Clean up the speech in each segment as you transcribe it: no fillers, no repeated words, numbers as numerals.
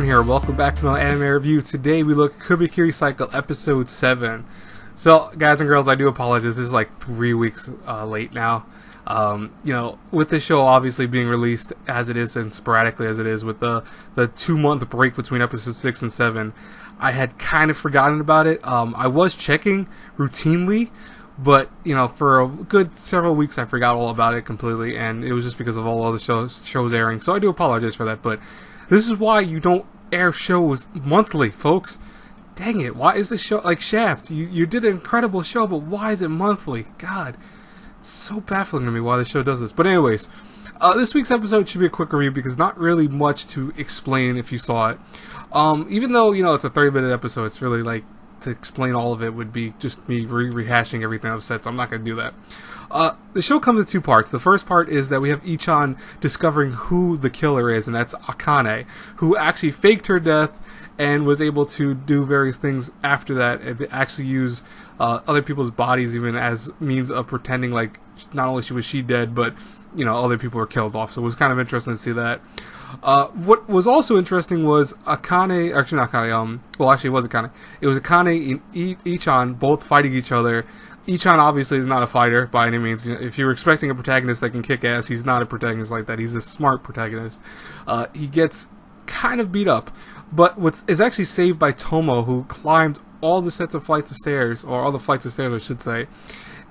Here, welcome back to another anime review. Today we look at Kubikiri Cycle episode 7. So, guys and girls, I do apologize. This is like 3 weeks late now. You know, with this show obviously being released as it is and sporadically as it is, with the 2-month break between episodes 6 and 7, I had kind of forgotten about it. I was checking routinely, but you know, for a good several weeks I forgot all about it completely, and it was just because of all other shows airing. So I do apologize for that, but this is why you don't air shows monthly, folks. Dang it, why is this show like Shaft? You did an incredible show, but why is it monthly? God, it's so baffling to me why the show does this. But anyways, this week's episode should be a quick review because not really much to explain if you saw it. Even though, you know, it's a 30-minute episode, it's really like, to explain all of it would be just me rehashing everything I've said, so I'm not going to do that. The show comes in 2 parts. The first part is that we have Ichan discovering who the killer is, and that's Akane, who actually faked her death and was able to do various things after that, and to actually use other people's bodies even as means of pretending like not only was she dead, but you know, other people were killed off. So it was kind of interesting to see that. What was also interesting was Akane, actually not Akane, well actually it was Akane. It was Akane and Ichan both fighting each other. Ichan obviously is not a fighter by any means. If you're expecting a protagonist that can kick ass, he's not a protagonist like that. He's a smart protagonist. He gets kind of beat up, but what is actually saved by Tomo, who climbed all the sets of flights of stairs, or all the flights of stairs I should say,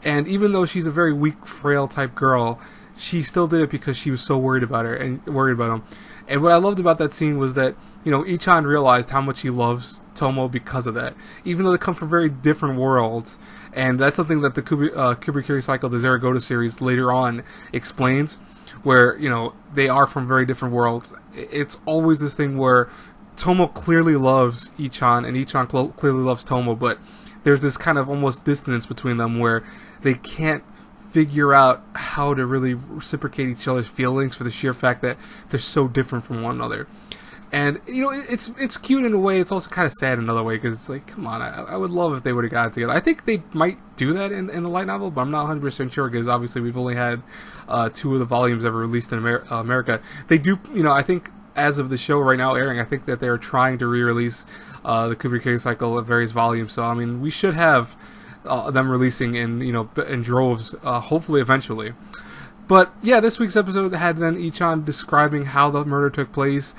and even though she's a very weak, frail type girl, she still did it because she was so worried about her and worried about him. And what I loved about that scene was that, you know, Ichan realized how much he loves Tomo because of that, even though they come from very different worlds. And that's something that the Kubikiri Cycle, the Zaregototsukai series, later on explains, where, you know, they are from very different worlds. It's always this thing where Tomo clearly loves Ichan, and Ichan clearly loves Tomo, but there's this kind of almost distance between them where they can't figure out how to really reciprocate each other's feelings for the sheer fact that they're so different from one another. And you know, it's cute in a way. It's also kind of sad in another way, because it's like, come on, I would love if they would have got it together. I think they might do that in the light novel, but I'm not 100% sure, because obviously we've only had 2 of the volumes ever released in America. They do, you know, I think as of the show right now airing, I think that they're trying to re-release the Kubikiri Cycle of various volumes. So I mean, we should have them releasing in, you know, in droves, hopefully eventually. But yeah, this week's episode had then Ichan describing how the murder took place.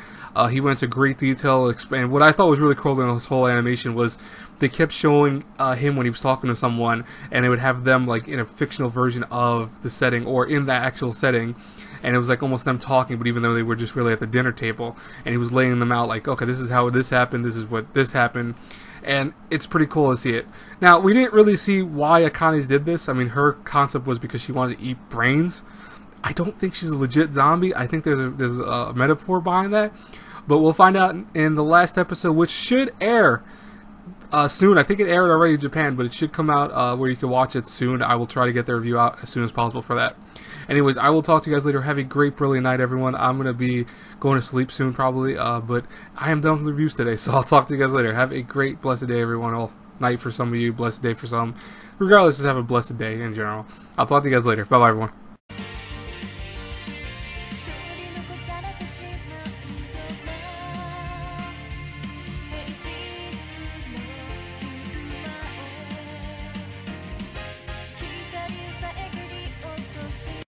He went into great detail, and what I thought was really cool in this whole animation was they kept showing him when he was talking to someone, and it would have them like in a fictional version of the setting or in that actual setting, and it was like almost them talking, but even though they were just really at the dinner table, and he was laying them out like, okay, this is how this happened, this is what this happened. And it's pretty cool to see it. Now, we didn't really see why Akane's did this. I mean, her concept was because she wanted to eat brains. I don't think she's a legit zombie. I think there's a metaphor behind that. But we'll find out in the last episode, which should air soon. I think it aired already in Japan, but it should come out where you can watch it soon. I will try to get the review out as soon as possible for that. Anyways, I will talk to you guys later. Have a great, brilliant night, everyone. I'm going to be going to sleep soon, probably. But I am done with the reviews today, so I'll talk to you guys later. Have a great, blessed day, everyone. Well, night for some of you, blessed day for some. Regardless, just have a blessed day in general. I'll talk to you guys later. Bye-bye, everyone.